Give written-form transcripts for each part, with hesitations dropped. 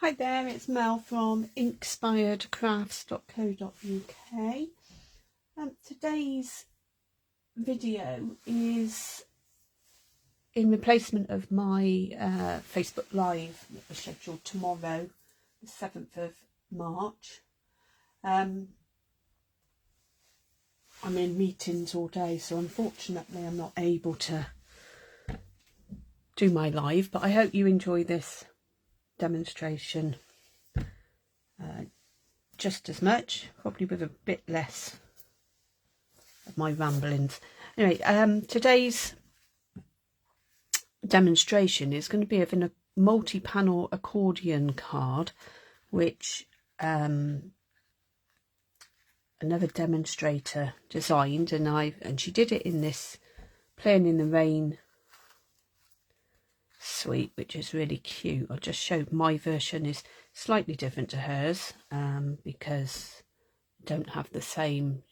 Hi there, it's Mel from inspiredcrafts.co.uk. Today's video is in replacement of my Facebook Live that was scheduled tomorrow, the 7th of March. I'm in meetings all day, so unfortunately I'm not able to do my live, but I hope you enjoy this demonstration just as much, probably with a bit less of my ramblings. Anyway, today's demonstration is going to be of a multi-panel accordion card, which another demonstrator designed, and she did it in this Playing in the Rain suite, which is really cute. I just showed my version is slightly different to hers because I don't have the same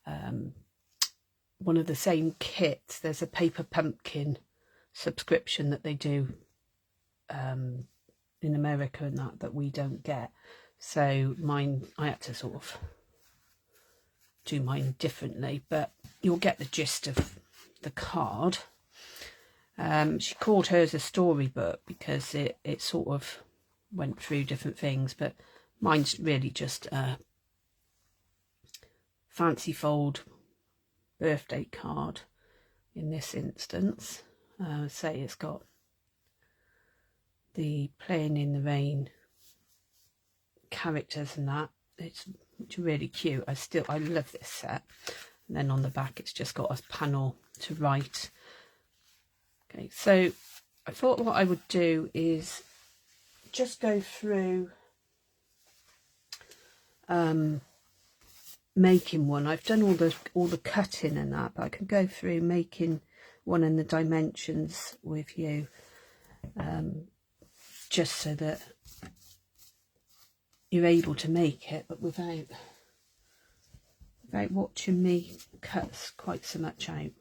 one of the same kits. There's a paper pumpkin subscription that they do in America and that we don't get, so mine, I had to sort of do mine differently, but you'll get the gist of the card. She called hers a storybook because it sort of went through different things, but mine's really just a fancy fold birthday card in this instance. Say it's got the Playing in the Rain characters and that. It's really cute. I love this set. And then on the back it's just got a panel to write. Okay, so I thought what I would do is just go through making one. I've done all the cutting and that, but I can go through making one and the dimensions with you, just so that you're able to make it, but without watching me cut quite so much out.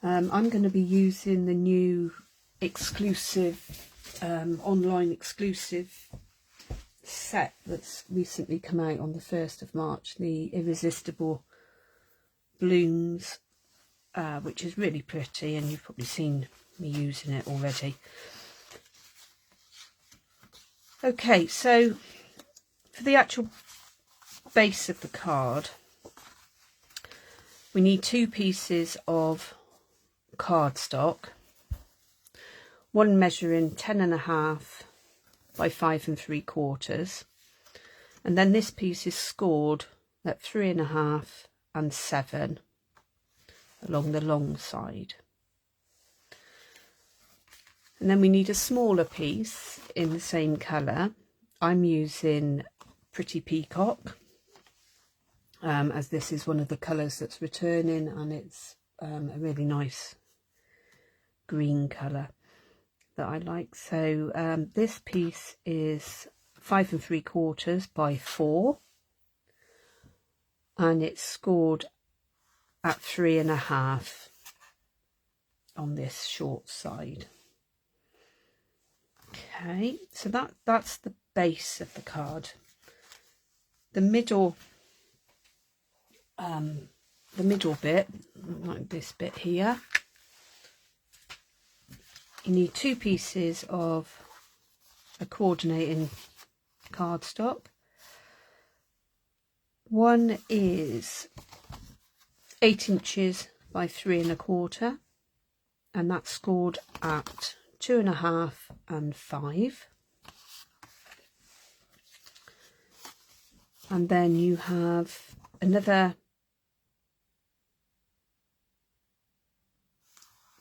I'm going to be using the new exclusive online exclusive set that's recently come out on the 1st of March, the Irresistible Blooms, which is really pretty, and you've probably seen me using it already. Okay, so for the actual base of the card, we need 2 pieces of cardstock, one measuring 10.5 by 5 3/4, and then this piece is scored at 3.5 and 7 along the long side. And then we need a smaller piece in the same colour. I'm using Pretty Peacock, as this is one of the colours that's returning, and it's a really nice green colour that I like. So this piece is 5 3/4 by 4, and it's scored at 3.5 on this short side. Okay, so that's the base of the card. The middle bit, like this bit here, you need 2 pieces of a coordinating cardstock. One is 8 inches by 3 1/4, and that's scored at 2.5 and 5. And then you have another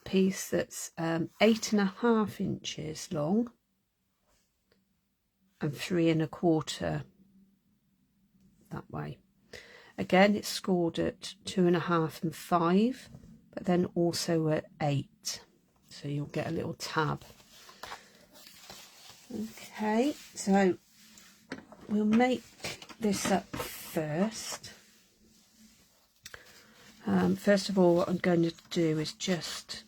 piece that's 8.5 inches long and 3 1/4 that way. Again, it's scored at 2.5 and 5, but then also at 8, so you'll get a little tab. Okay, so we'll make this up first. First of all, what I'm going to do is just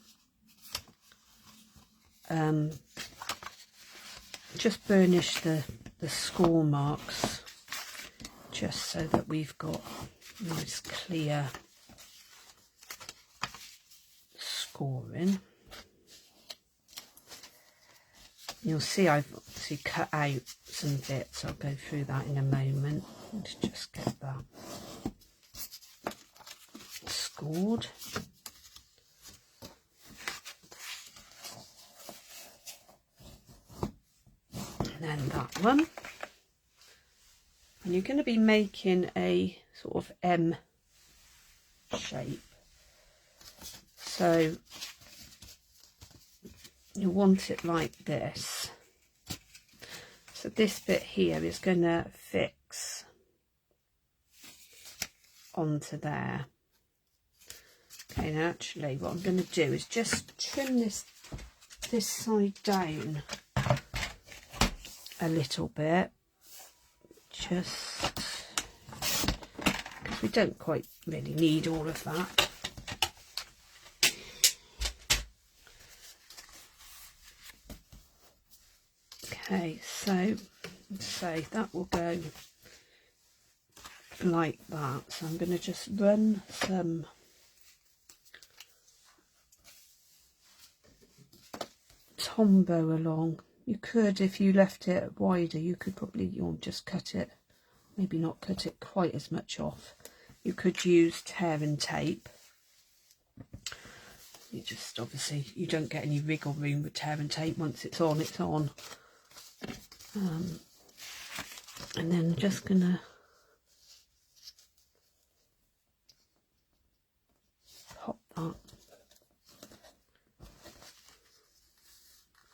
just burnish the score marks just so that we've got nice clear scoring. You'll see I've obviously cut out some bits. I'll go through that in a moment. Let's just get that scored. And then that one. And you're going to be making a sort of M shape. So you want it like this. So this bit here is going to fix onto there. Okay, now actually what I'm going to do is just trim this side down a little bit, just because we don't quite really need all of that. Okay, so let's say that will go like that. So I'm going to just run some Tombow along. You could, if you left it wider, you could probably, you'll just cut it, maybe not cut it quite as much off. You could use tear and tape. You just, obviously, you don't get any wriggle room with tear and tape. Once it's on, it's on. And then I'm just gonna pop that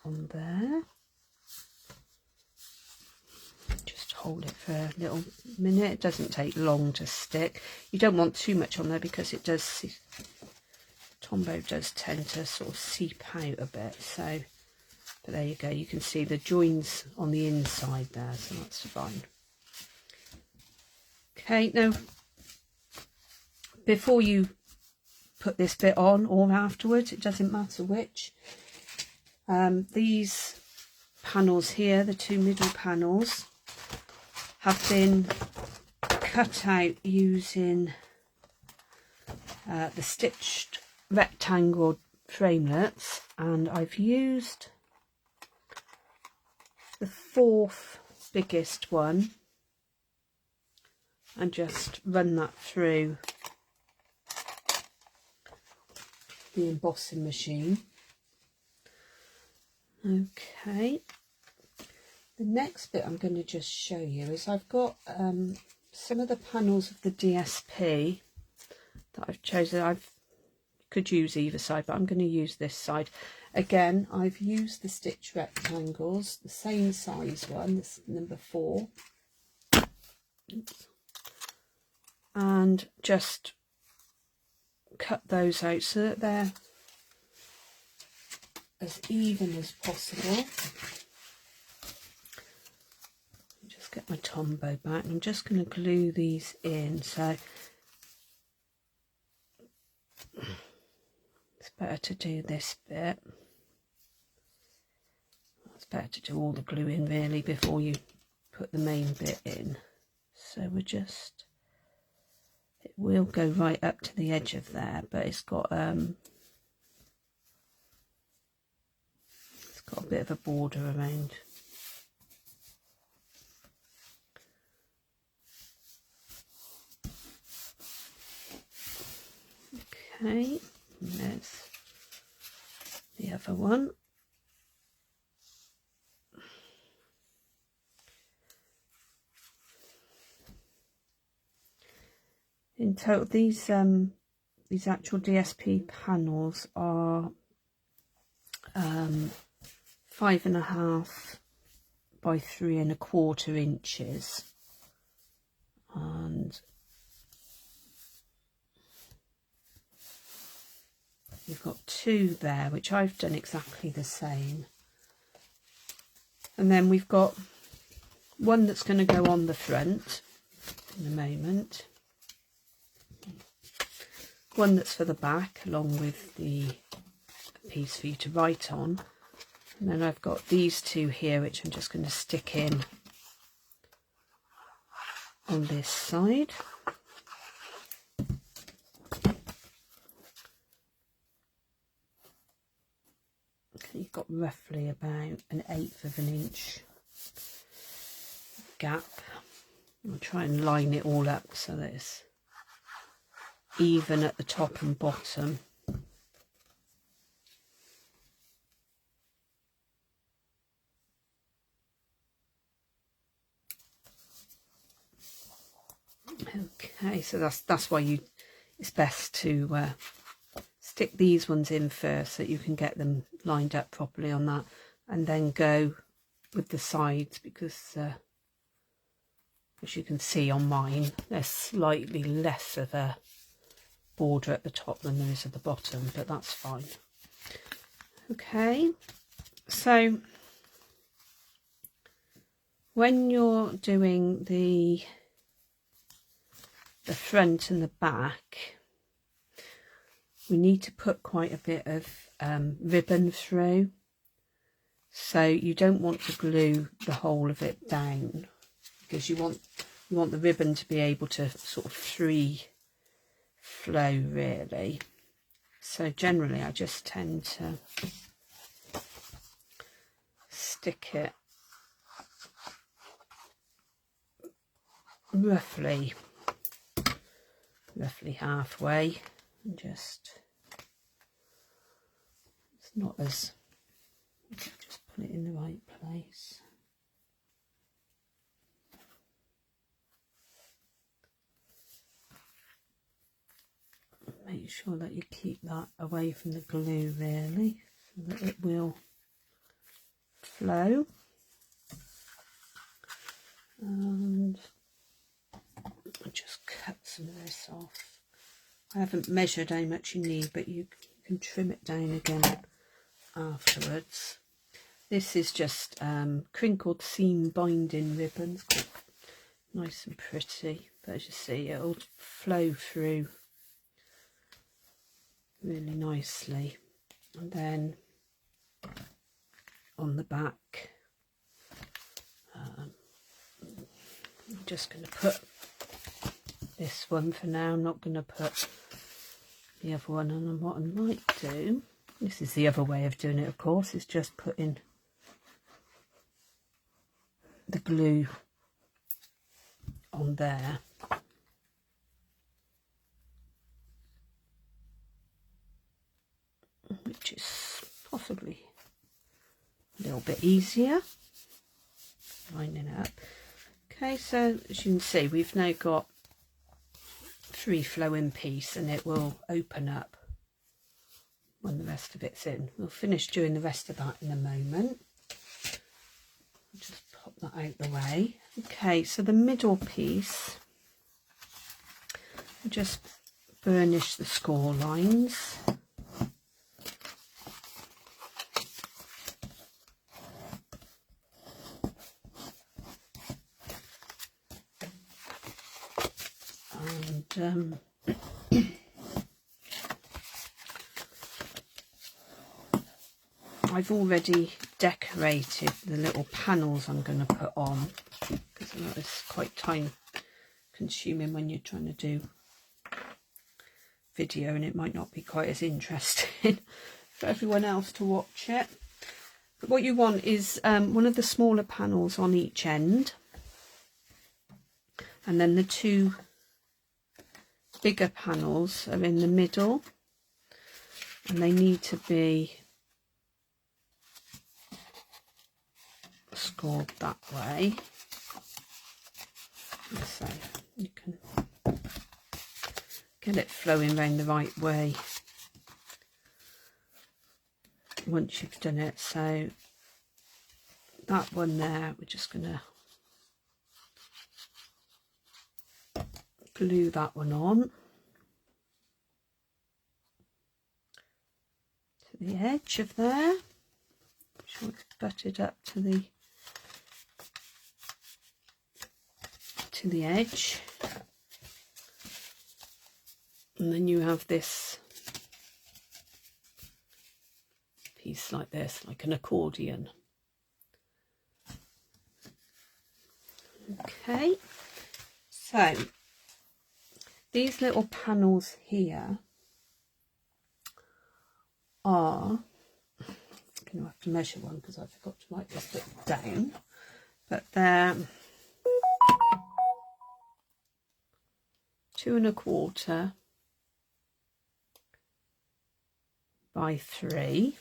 on there. Just hold it for a little minute. It doesn't take long to stick. You don't want too much on there because it does, Tombow does tend to sort of seep out a bit. So, but there you go. You can see the joins on the inside there, so that's fine. Okay, now before you put this bit on or afterwards, it doesn't matter which. These panels here, the two middle panels, have been cut out using the stitched rectangle framelets, and I've used the fourth biggest one and just run that through the embossing machine. Okay, the next bit I'm going to just show you is I've got some of the panels of the DSP that I've chosen. I could use either side, but I'm going to use this side. Again, I've used the stitch rectangles, the same size one, this is number 4. Oops. And just cut those out so that they're as even as possible. Just get my Tombow back, and I'm just going to glue these in. So it's better to do this bit. It's better to do all the gluing really before you put the main bit in. So we're just, it will go right up to the edge of there, but it's got a bit of a border around. Okay, and there's the other one. In total, these actual DSP panels are 5.5 by 3.25 inches, and you've got 2 there, which I've done exactly the same, and then we've got one that's going to go on the front in a moment, one that's for the back along with the piece for you to write on, And then I've got these two here, which I'm just going to stick in on this side. Okay, you've got roughly about 1/8 of an inch gap. I'll try and line it all up so that it's even at the top and bottom. Okay, so that's why it's best to stick these ones in first so that you can get them lined up properly on that, and then go with the sides, because as you can see on mine, there's slightly less of a border at the top than there is at the bottom, but that's fine. Okay, so when you're doing the front and the back, we need to put quite a bit of ribbon through, so you don't want to glue the whole of it down, because you want the ribbon to be able to sort of free flow really. So generally I just tend to stick it roughly halfway, and just it's not as, just put it in the right place. Make sure that you keep that away from the glue really, so that it will flow. And I'll just cut some of this off. I haven't measured how much you need, but you can trim it down again afterwards. This is just Crinkled Seam Binding ribbons, quite nice and pretty, but as you see it'll flow through really nicely. And then on the back, I'm just going to put this one for now. I'm not going to put the other one on. And what I might do, this is the other way of doing it of course, is just putting the glue on there. Which is possibly a little bit easier. Lining it up. Okay, so as you can see, we've now got free flowing piece, and it will open up when the rest of it's in. We'll finish doing the rest of that in a moment. I'll just pop that out the way. Okay, so the middle piece, I'll just burnish the score lines. And I've already decorated the little panels I'm going to put on, because I know it's quite time consuming when you're trying to do video, and it might not be quite as interesting for everyone else to watch it. But what you want is one of the smaller panels on each end, and then the two bigger panels are in the middle, and they need to be scored that way. So you can get it flowing around the right way once you've done it. So that one there, we're just going to glue that one on to the edge of there. Make sure it's butted up to the edge, and then you have this piece like this, like an accordion. Okay, so these little panels here are, I'm going to have to measure one because I forgot to write this bit down, but they're 2 1/4 by 3,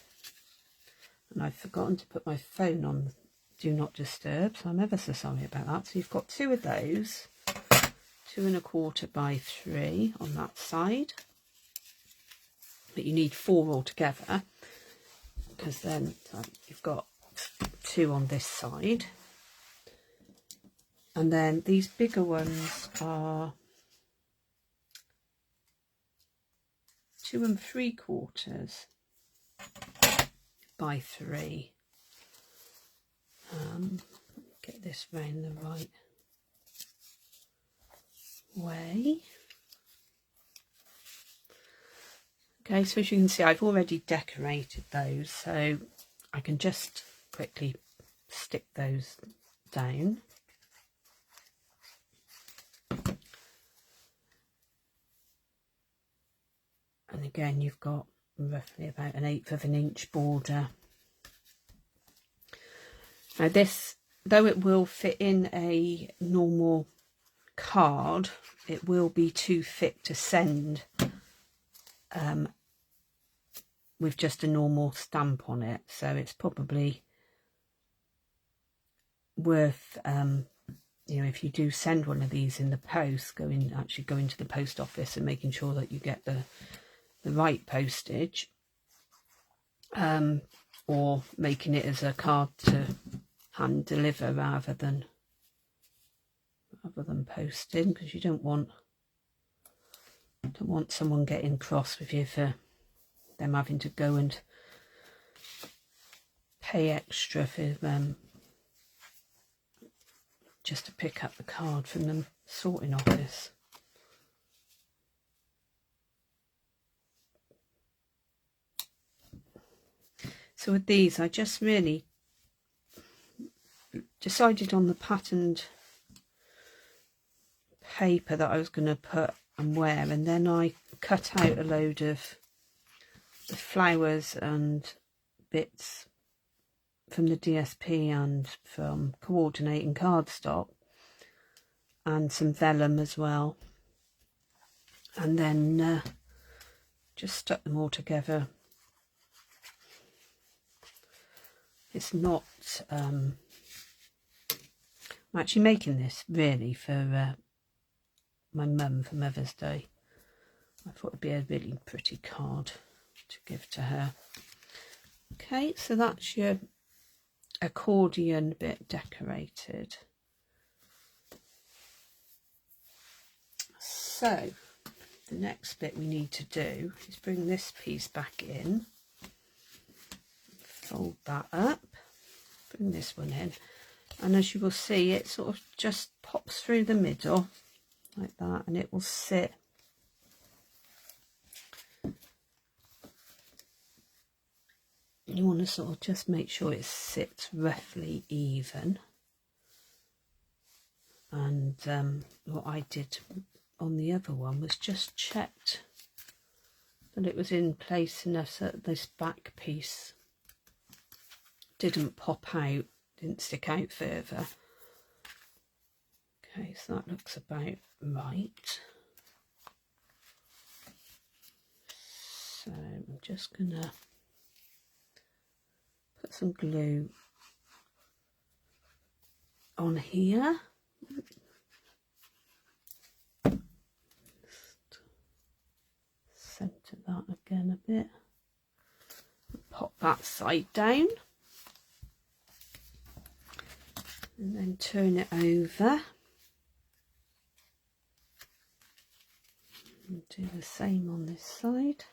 and I've forgotten to put my phone on do not disturb, so I'm ever so sorry about that. So you've got 2 of those, 2 1/4 by 3 on that side, but you need 4 altogether, because then you've got 2 on this side. And then these bigger ones are 2 3/4 by 3. Get this round the right way. Okay, so as you can see, I've already decorated those, so I can just quickly stick those down. And again, you've got roughly about 1/8 inch border. Now this, though it will fit in a normal card, it will be too thick to send with just a normal stamp on it. So it's probably worth, you know, if you do send one of these in the post, actually going to the post office and making sure that you get the right postage, or making it as a card to hand deliver rather than posting, because you don't want someone getting cross with you for them having to go and pay extra for them just to pick up the card from the sorting office. So with these, I just really decided on the patterned paper that I was going to put and wear, and then I cut out a load of the flowers and bits from the DSP and from coordinating cardstock, and some vellum as well, and then just stuck them all together. It's not I'm actually making this really for my mum for Mother's Day. I thought it'd be a really pretty card to give to her. Okay, so that's your accordion bit decorated. So the next bit we need to do is bring this piece back in, fold that up, bring this one in, and as you will see, it sort of just pops through the middle like that, and it will sit you want to sort of just make sure it sits roughly even. And what I did on the other one was just checked that it was in place enough so that this back piece didn't pop out, didn't stick out further. Okay, so that looks about right. So I'm just gonna put some glue on here. Centre that again a bit. Pop that side down. And then turn it over. And do the same on this side.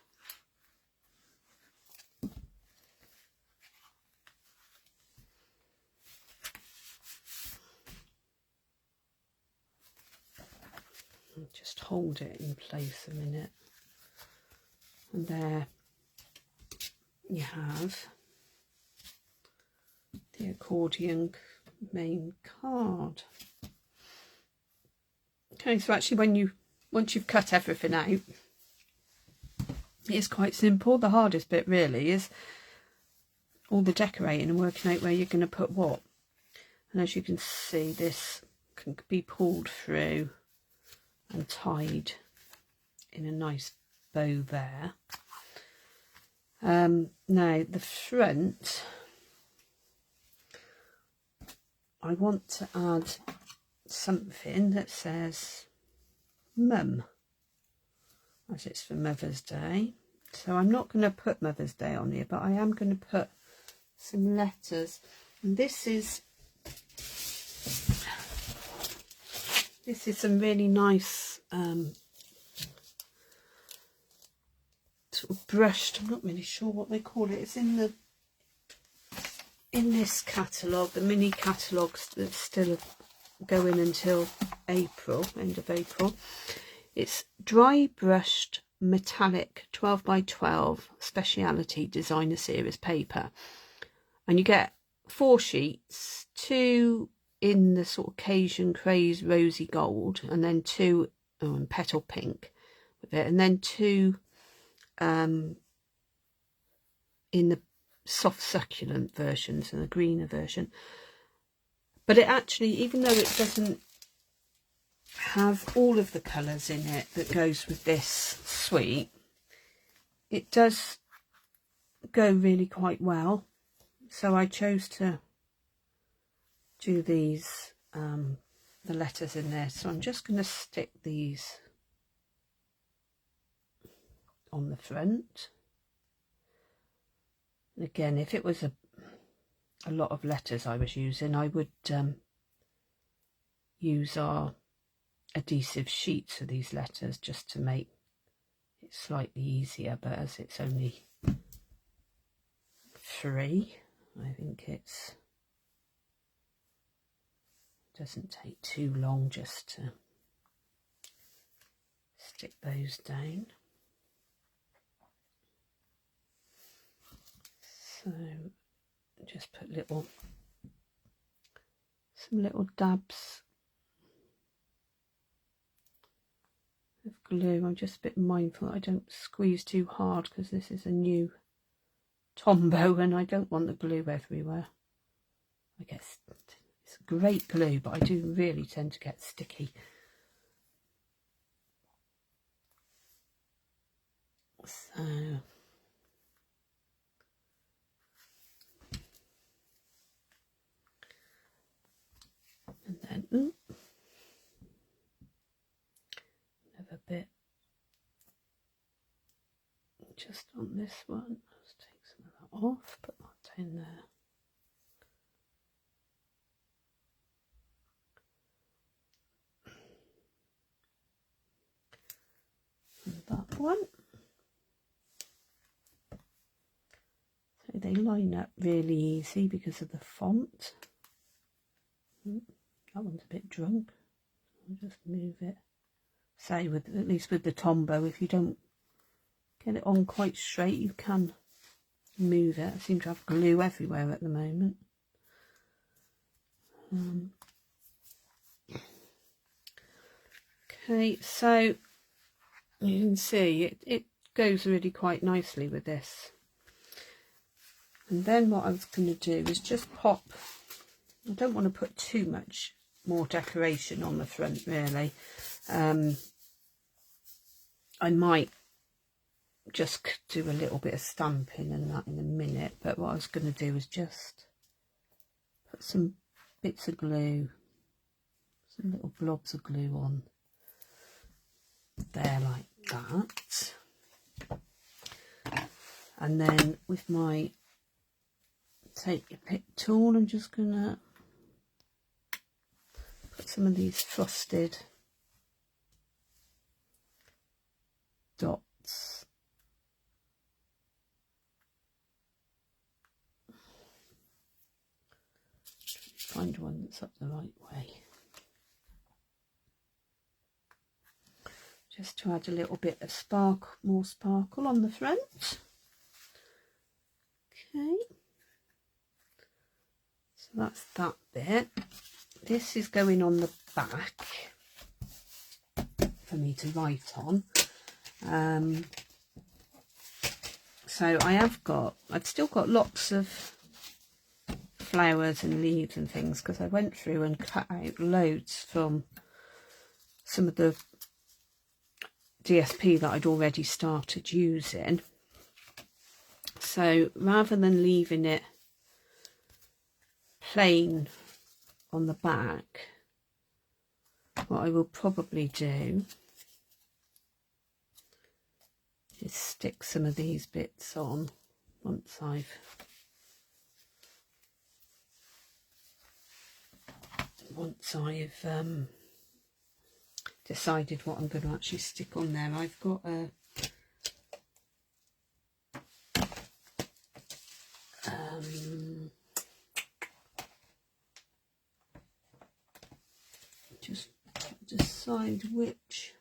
And just hold it in place a minute. And there you have the accordion main card. Okay, so actually once you've cut everything out, it's quite simple. The hardest bit really is all the decorating and working out where you're going to put what. And as you can see, this can be pulled through and tied in a nice bow there. Now the front, I want to add something that says Mum, as it's for Mother's Day. So I'm not going to put Mother's Day on here, but I am going to put some letters. And this is some really nice sort of brushed, I'm not really sure what they call it. It's in this catalogue, the mini catalogues that still going until April, end of April. It's dry brushed metallic 12 by 12 speciality designer series paper, and you get 4 sheets, 2 in the sort of Cajun craze rosy gold, and then 2 in petal pink with it, and then 2 in the soft succulent versions and the greener version. But it actually, even though it doesn't have all of the colours in it that goes with this suite, it does go really quite well. So I chose to do these the letters in there. So I'm just going to stick these on the front. And again, if it was a lot of letters I was using, I would use our adhesive sheets for these letters just to make it slightly easier. But as it's only 3, I think it doesn't take too long just to stick those down. So just put some little dabs of glue. I'm just a bit mindful that I don't squeeze too hard because this is a new Tombow and I don't want the glue everywhere. I guess it's great glue, but I do really tend to get sticky. So and then another bit just on this one. Let's take some of that off, put that in there. And that one. So they line up really easy because of the font. That one's a bit drunk. I'll just move it. Say, at least with the Tombow, if you don't get it on quite straight, you can move it. I seem to have glue everywhere at the moment. Okay, so you can see it goes really quite nicely with this. And then what I was going to do is just pop, I don't want to put too much more decoration on the front really. I might just do a little bit of stamping and that in a minute, but what I was going to do is just put some bits of glue, some little blobs of glue on there like that. And then with my take your pick tool, I'm just going to put some of these frosted dots find one that's up the right way, just to add a little bit of more sparkle on the front. Okay, So that's that bit. This is going on the back for me to write on. So I've still got lots of flowers and leaves and things, because I went through and cut out loads from some of the DSP that I'd already started using. So rather than leaving it plain on the back, what I will probably do is stick some of these bits on once I've decided what I'm going to actually stick on there. I've got a just decide which.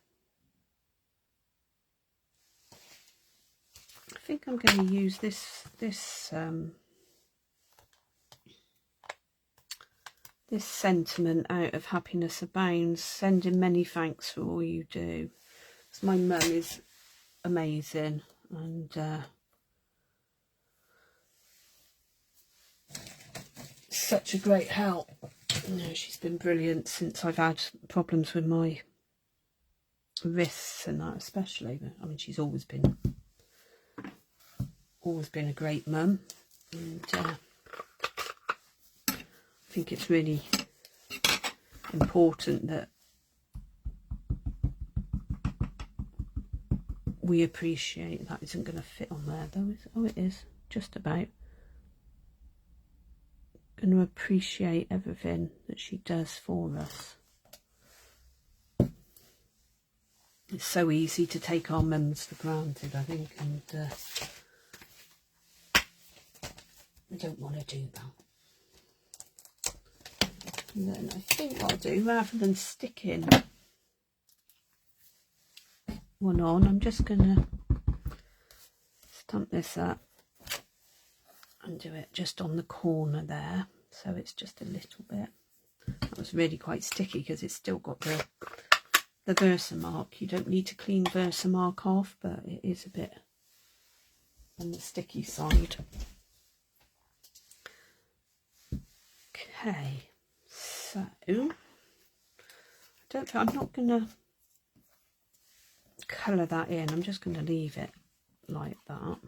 I think I'm going to use this sentiment out of Happiness Abounds, sending many thanks for all you do. Because my mum is amazing, and such a great help. You know, she's been brilliant since I've had problems with my wrists and that, especially. I mean, she's always been a great mum, and I think it's really important that we appreciate. That isn't going to fit on there though, is it? Oh, it is, just about. Going to appreciate everything that she does for us. It's so easy to take our mums for granted, I think, and I don't want to do that. And then I think what I'll do, rather than sticking one on, I'm just going to stamp this up and do it just on the corner there, so it's just a little bit. That was really quite sticky because it's still got the Versamark. You don't need to clean Versamark off, but it is a bit on the sticky side. Okay, so I'm not going to colour that in. I'm just going to leave it like that.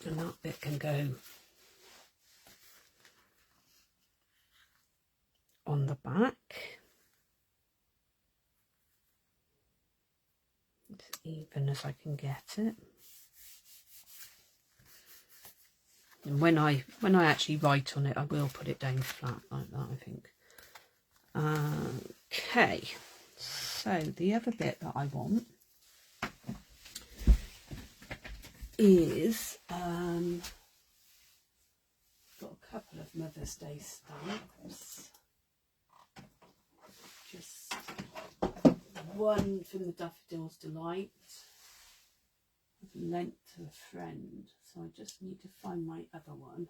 And that bit can go on the back. As even as I can get it. And when I actually write on it, I will put it down flat like that, I think. Okay, so the other bit that I want is got a couple of Mother's Day stamps. Just one from the Daffodils Delight, lent to a friend, so I just need to find my other one.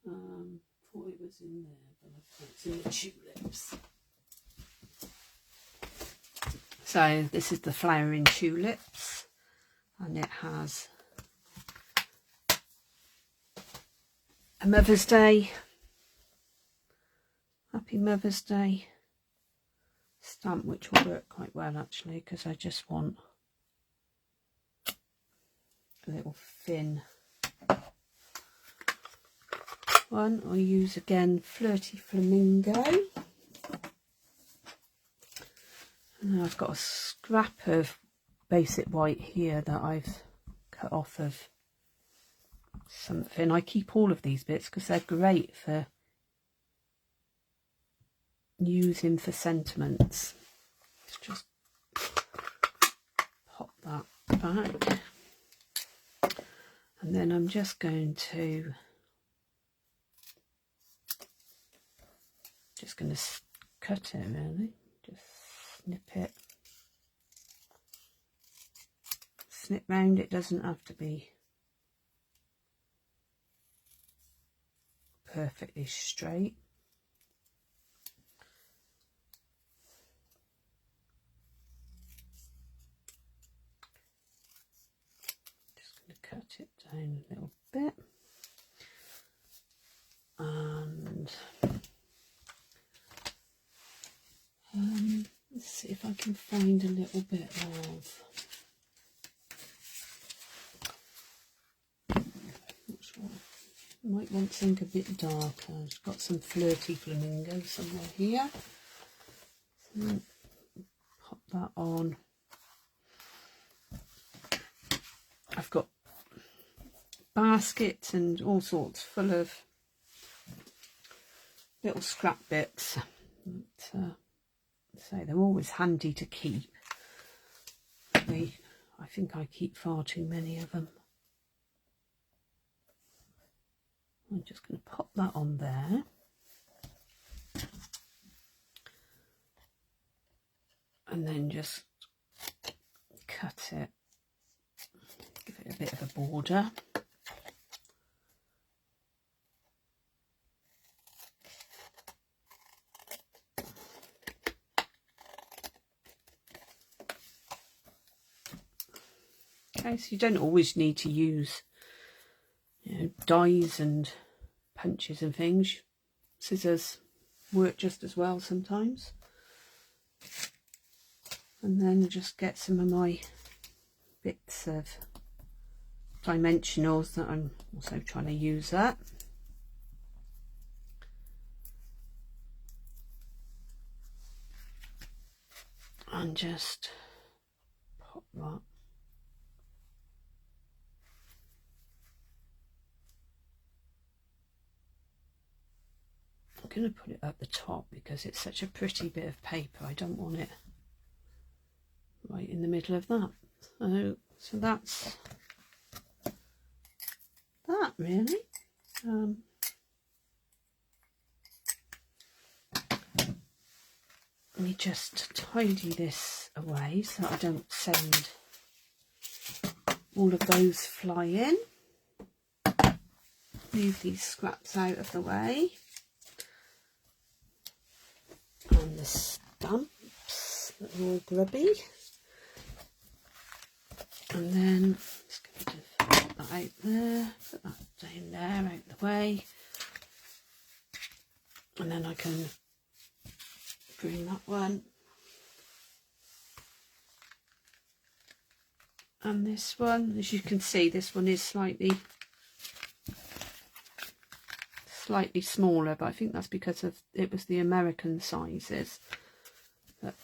Thought it was in there, but I thought it's in the tulips. So this is the Flowering Tulips, and it has a Mother's Day, Happy Mother's Day stamp, which will work quite well actually, because I just want a little thin one. I'll use again Flirty Flamingo, and I've got a scrap of basic white here that I've cut off of something. I keep all of these bits because they're great for using for sentiments. Let's just pop that back, and then I'm just going to cut it really, just snip round. It doesn't have to be perfectly straight. Just going to cut it down a little bit. And let's see if I can find a little bit of, not sure, might want something a bit darker. I've got some flirty flamingo somewhere here, so pop that on. I've got baskets and all sorts full of little scrap bits. So they're always handy to keep. I think I keep far too many of them. I'm just going to pop that on there. And then just cut it. Give it a bit of a border. Okay, so you don't always need to use, you know, dies and punches and things. Scissors work just as well sometimes. And then just get some of my bits of dimensionals that I'm also trying to use that. And just pop that. I'm going to put it at the top because it's such a pretty bit of paper. I don't want it right in the middle of that. So that's that really. Let me just tidy this away so I don't send all of those flying. Move these scraps out of the way. And the stamps that are all grubby. And then just going to put that out there, put that down there, out the way. And then I can bring that one. And this one, as you can see, this one is slightly smaller, but I think that's because of it was the American sizes. But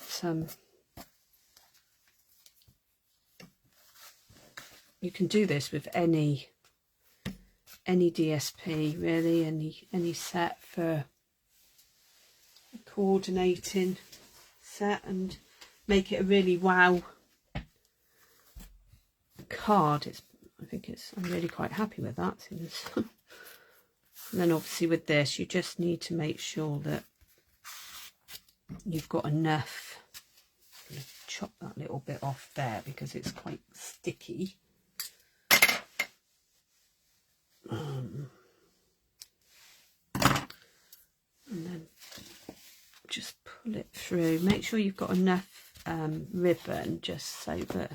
you can do this with any DSP really, any set for a coordinating set, and make it a really wow card. I'm really quite happy with that. And then obviously with this, you just need to make sure that you've got enough. I'm going to chop that little bit off there because it's quite sticky. And then just pull it through. Make sure you've got enough ribbon just so that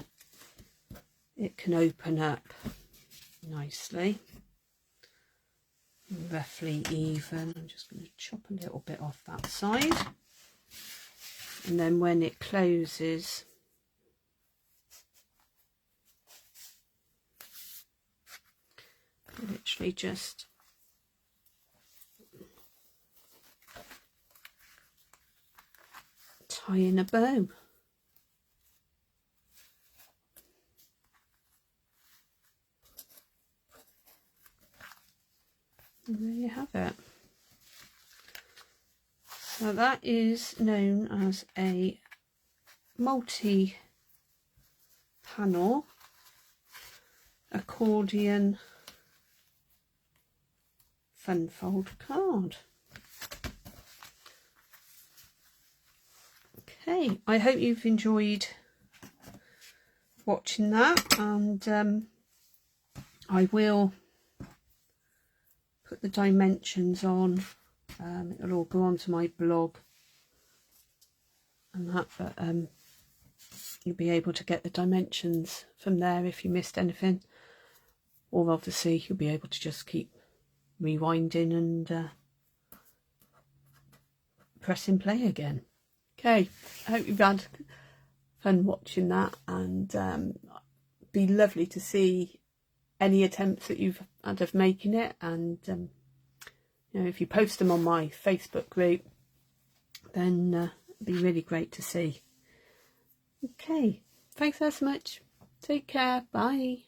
it can open up nicely. Roughly even. I'm just going to chop a little bit off that side, and then when it closes, literally just tie in a bow. And there you have it. So that is known as a multi-panel accordion fun fold card. Okay, I hope you've enjoyed watching that, and I will put the dimensions on. It'll all go onto my blog and that, but you'll be able to get the dimensions from there if you missed anything, or obviously you'll be able to just keep rewinding and pressing play again. Okay, I hope you've had fun watching that, and be lovely to see any attempts that you've had of making it, and you know, if you post them on my Facebook group, then it'd be really great to see. Okay, thanks so much. Take care. Bye.